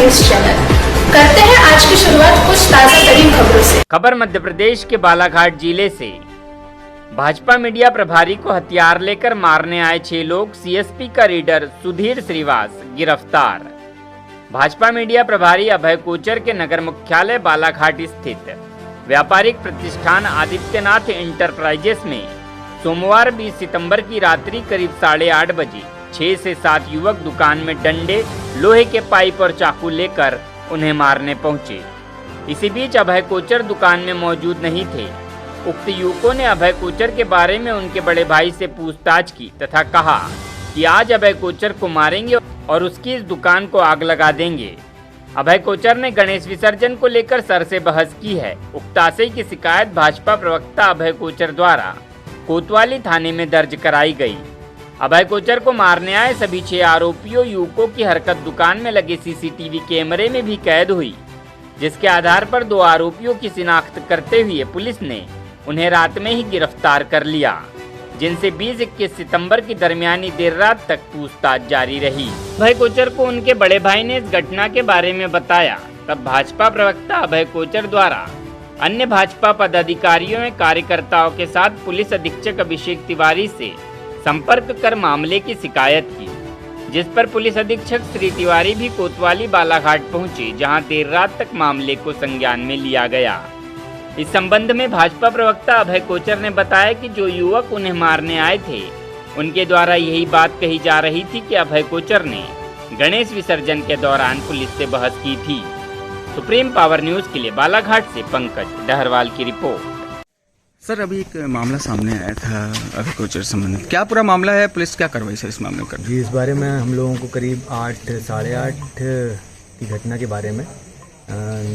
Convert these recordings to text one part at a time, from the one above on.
News channel करते हैं आज की शुरुआत कुछ ताजा तरीन खबरों से। खबर मध्य प्रदेश के बालाघाट जिले से। भाजपा मीडिया प्रभारी को हथियार लेकर मारने आए 6 लोग, सीएसपी का रीडर सुधीर श्रीवास गिरफ्तार। भाजपा मीडिया प्रभारी अभय कोचर के नगर मुख्यालय बालाघाट स्थित व्यापारिक प्रतिष्ठान आदित्यनाथ इंटरप्राइजेस में सोमवार 20 सितंबर की रात्रि करीब 8:30 बजे 6 से 7 युवक दुकान में डंडे, लोहे के पाइप और चाकू लेकर उन्हें मारने पहुंचे। इसी बीच अभय कोचर दुकान में मौजूद नहीं थे। उक्त युवकों ने अभय कोचर के बारे में उनके बड़े भाई से पूछताछ की तथा कहा कि आज अभय कोचर को मारेंगे और उसकी इस दुकान को आग लगा देंगे। अभय कोचर ने गणेश विसर्जन को लेकर सर से बहस की है। उक्त आशय की शिकायत भाजपा प्रवक्ता अभय कोचर द्वारा कोतवाली थाने में दर्ज कराई गई। अभय कोचर को मारने आए सभी 6 आरोपियों युवकों की हरकत दुकान में लगे सीसीटीवी कैमरे में भी कैद हुई, जिसके आधार पर 2 आरोपियों की शिनाख्त करते हुए पुलिस ने उन्हें रात में ही गिरफ्तार कर लिया, जिनसे 20-21 सितंबर की दरमियानी देर रात तक पूछताछ जारी रही। अभय कोचर को उनके बड़े भाई ने इस घटना के बारे में बताया। तब भाजपा प्रवक्ता अभय कोचर द्वारा अन्य भाजपा पदाधिकारियों एवं कार्यकर्ताओं के साथ पुलिस अधीक्षक अभिषेक तिवारी से संपर्क कर मामले की शिकायत की, जिस पर पुलिस अधीक्षक श्री तिवारी भी कोतवाली बालाघाट पहुंचे, जहां देर रात तक मामले को संज्ञान में लिया गया। इस संबंध में भाजपा प्रवक्ता अभय कोचर ने बताया कि जो युवक उन्हें मारने आए थे, उनके द्वारा यही बात कही जा रही थी कि अभय कोचर ने गणेश विसर्जन के दौरान पुलिस से बहस की थी। सुप्रीम पावर न्यूज के लिए बालाघाट से पंकज डहरवाल की रिपोर्ट। सर, अभी एक मामला सामने आया था अभय कोचर संबंधित, क्या पूरा मामला है? पुलिस क्या कार्रवाई सर इस मामले में कर रही है? जी, इस बारे में हम लोगों को करीब 8-8:30 की घटना के बारे में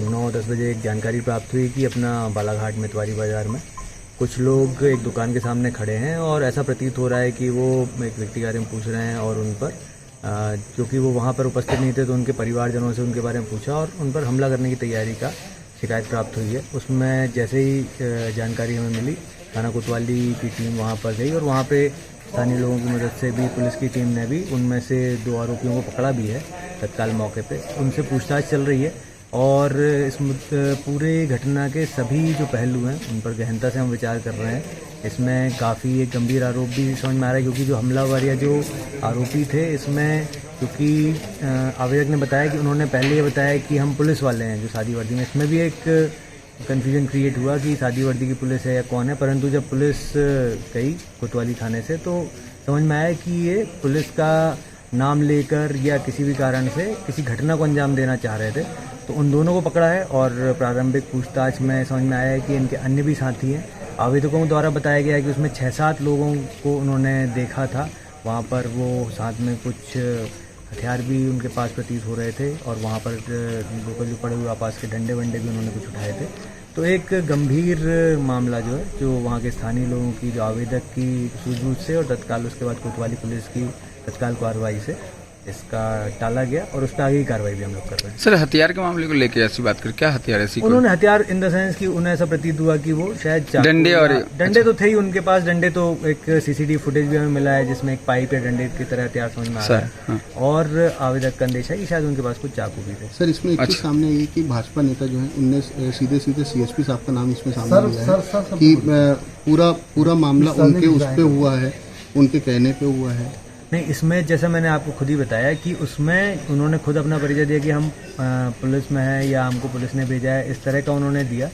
9-10 बजे एक जानकारी प्राप्त हुई कि अपना बालाघाट मितवारी बाज़ार में कुछ लोग एक दुकान के सामने खड़े हैं और ऐसा प्रतीत हो रहा है कि वो एक व्यक्ति के बारे में पूछ रहे हैं और उन पर क्योंकि वो वहाँ पर उपस्थित नहीं थे तो उनके परिवारजनों से उनके बारे में पूछा और उन पर हमला करने की तैयारी का शिकायत प्राप्त हुई है। उसमें जैसे ही जानकारी हमें मिली, थाना कोतवाली की टीम वहाँ पर गई और वहाँ पे स्थानीय लोगों की मदद से भी पुलिस की टीम ने भी उनमें से 2 आरोपियों को पकड़ा भी है तत्काल मौके पे। उनसे पूछताछ चल रही है और इस पूरे घटना के सभी जो पहलू हैं उन पर गहनता से हम विचार कर रहे हैं। इसमें काफ़ी एक गंभीर आरोप भी समझ में आ रहा है, क्योंकि जो हमलावर या जो आरोपी थे इसमें, क्योंकि आवेदक ने बताया कि उन्होंने पहले ये बताया कि हम पुलिस वाले हैं जो सादी वर्दी में, इसमें भी एक कन्फ्यूजन क्रिएट हुआ कि सादी वर्दी की पुलिस है या कौन है। परंतु जब पुलिस गई कोतवाली थाने से तो समझ में आया कि ये पुलिस का नाम लेकर या किसी भी कारण से किसी घटना को अंजाम देना चाह रहे थे, तो उन दोनों को पकड़ा है। और प्रारंभिक पूछताछ में समझ में आया है कि इनके अन्य भी साथी हैं। आवेदकों द्वारा बताया गया है कि उसमें 6-7 लोगों को उन्होंने देखा था वहाँ पर, वो साथ में कुछ हथियार भी उनके पास प्रतीत हो रहे थे और वहाँ पर लोकल जो पड़े हुए आपास के डंडे वंडे भी उन्होंने कुछ उठाए थे। तो एक गंभीर मामला जो है, जो वहाँ के स्थानीय लोगों की, जो आवेदक की सूझबूझ से और तत्काल उसके बाद कोतवाली पुलिस की तत्काल कार्रवाई से इसका टाला गया और उस पर आगे की कार्रवाई भी हम लोग कर रहे हैं। सर, हथियार के मामले को लेकर ऐसी बात कर, क्या हथियार ऐसी? उन्होंने हथियार इन द सेंस कि उन्हें ऐसा प्रतीत हुआ कि वो शायद डंडे और डंडे तो थे ही उनके पास। डंडे तो एक सीसीटीवी फुटेज भी हमें मिला है जिसमें एक पाइप या डंडे की तरह हथियार समझ में आ रहा है। हाँ। और आवेदक का अंदेशा है कि शायद उनके पास कुछ चाकू भी थे। सर, इसमें एक चीज सामने आई कि भाजपा नेता जो है उनने सीधे सीएसपी साहब का नाम इसमें सामने लिया है कि पूरा मामला उनके उस पे हुआ है, उनके कहने पे हुआ है। नहीं, इसमें जैसा मैंने आपको खुद ही बताया कि उसमें उन्होंने खुद अपना परिचय दिया कि हम पुलिस में हैं या हमको पुलिस ने भेजा है, इस तरह का उन्होंने दिया।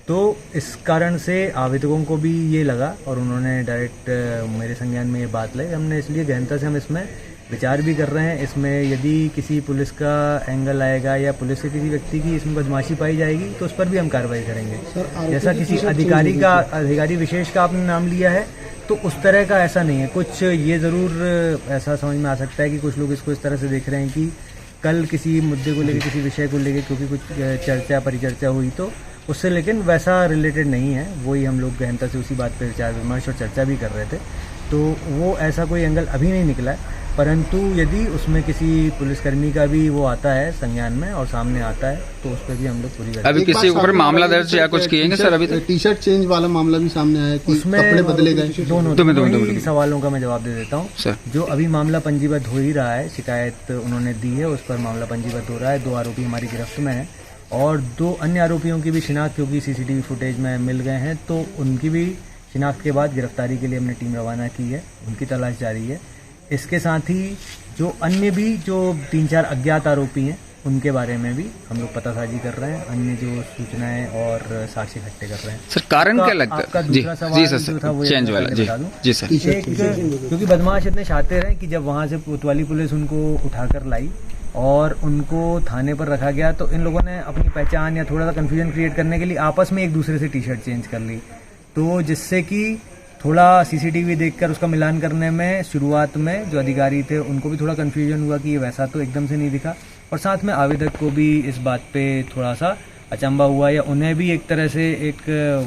तो इस कारण से आवेदकों को भी ये लगा और उन्होंने डायरेक्ट मेरे संज्ञान में ये बात लाई। हमने इसलिए गहनता से हम इसमें विचार भी कर रहे हैं। इसमें यदि किसी पुलिस का एंगल आएगा या पुलिस के किसी व्यक्ति की इसमें बदमाशी पाई जाएगी तो उस पर भी हम कार्रवाई करेंगे। जैसा किसी अधिकारी विशेष का आपने नाम लिया है तो उस तरह का ऐसा नहीं है। कुछ ये ज़रूर ऐसा समझ में आ सकता है कि कुछ लोग इसको इस तरह से देख रहे हैं कि कल किसी मुद्दे को लेकर, किसी विषय को लेकर क्योंकि कुछ परिचर्चा हुई तो उससे, लेकिन वैसा रिलेटेड नहीं है। वही हम लोग गहनता से उसी बात पर विचार विमर्श और चर्चा भी कर रहे थे, तो वो ऐसा कोई एंगल अभी नहीं निकला है। परंतु यदि उसमें किसी पुलिसकर्मी का भी वो आता है संज्ञान में और सामने आता है तो उस पर भी हम लोग पूरी अभी किसी के ऊपर मामला दर्ज या कुछ किए सर? अभी तक टी शर्ट चेंज वाला मामला भी सामने आया कि उसमें कपड़े बदले गए। दोनों ही सवालों का मैं जवाब दे देता हूँ। सर जो अभी मामला पंजीबद्ध हो ही रहा है, शिकायत उन्होंने दी है, उस पर मामला पंजीबद्ध हो रहा है। 2 आरोपी हमारी गिरफ्त में हैं और 2 अन्य आरोपियों की भी शिनाख्त क्योंकि सीसीटीवी फुटेज में मिल गए हैं, तो उनकी भी शिनाख्त के बाद गिरफ्तारी के लिए हमने टीम रवाना की है, उनकी तलाश जारी है। इसके साथ ही जो अन्य भी जो 3-4 अज्ञात आरोपी हैं उनके बारे में भी हम लोग पतासाजी कर रहे हैं, अन्य जो सूचनाएं और साक्ष्य इकट्ठे कर रहे हैं। सर कारण क्या लगता आपका है? जी दूसरा सवाल जी जो था वो चेंज वाला जी बता दूं। जी सर। एक क्योंकि बदमाश इतने शातिर हैं कि जब वहाँ से कोतवाली पुलिस उनको उठाकर लाई और उनको थाने पर रखा गया तो इन लोगों ने अपनी पहचान या थोड़ा सा कन्फ्यूजन क्रिएट करने के लिए आपस में एक दूसरे से टी शर्ट चेंज कर ली, तो जिससे कि थोड़ा सीसीटीवी देखकर उसका मिलान करने में शुरुआत में जो अधिकारी थे उनको भी थोड़ा कन्फ्यूजन हुआ कि ये वैसा तो एकदम से नहीं दिखा, और साथ में आवेदक को भी इस बात पे थोड़ा सा अचंभा हुआ या उन्हें भी एक तरह से एक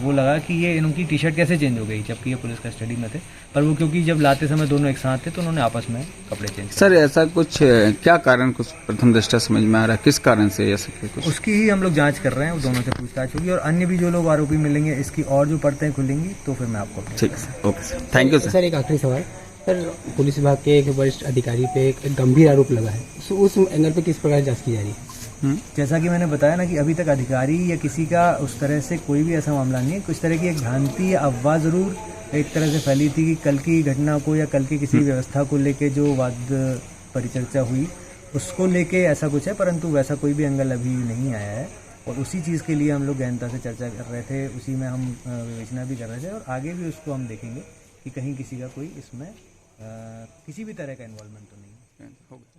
वो लगा कि ये इनकी टी शर्ट कैसे चेंज हो गई जबकि ये पुलिस कस्टडी में थे। पर वो क्योंकि जब लाते समय दोनों एक साथ थे तो उन्होंने आपस में कपड़े चेंज सर ऐसा कुछ क्या कारण कुछ प्रथम दृष्टया समझ में आ रहा है? किस कारण से ऐसा कुछ? उसकी ही हम लोग जांच कर रहे हैं, वो दोनों से पूछताछ होगी और अन्य भी जो लोग आरोपी मिलेंगे इसकी और जो परतें खुलेंगी तो फिर मैं आपको ठीक है sir, okay sir, thank you sir. Sir एक आखिरी सवाल, सर पुलिस विभाग के एक वरिष्ठ अधिकारी पे एक गंभीर आरोप लगा है, तो उस एंगल पे किस प्रकार जांच की जा रही है? जैसा कि मैंने बताया ना कि अभी तक अधिकारी या किसी का उस तरह से कोई भी ऐसा मामला नहीं है। कुछ तरह की एक भ्रांति या अफवाह जरूर एक तरह से फैली थी कि कल की घटना को या कल की किसी व्यवस्था को लेके जो वाद परिचर्चा हुई उसको लेके ऐसा कुछ है, परंतु वैसा कोई भी एंगल अभी नहीं आया है और उसी चीज़ के लिए हम लोग गहनता से चर्चा कर रहे थे, उसी में हम विवेचना भी कर रहे थे और आगे भी उसको हम देखेंगे कि कहीं किसी का कोई इसमें किसी भी तरह का इन्वॉल्वमेंट तो नहीं है।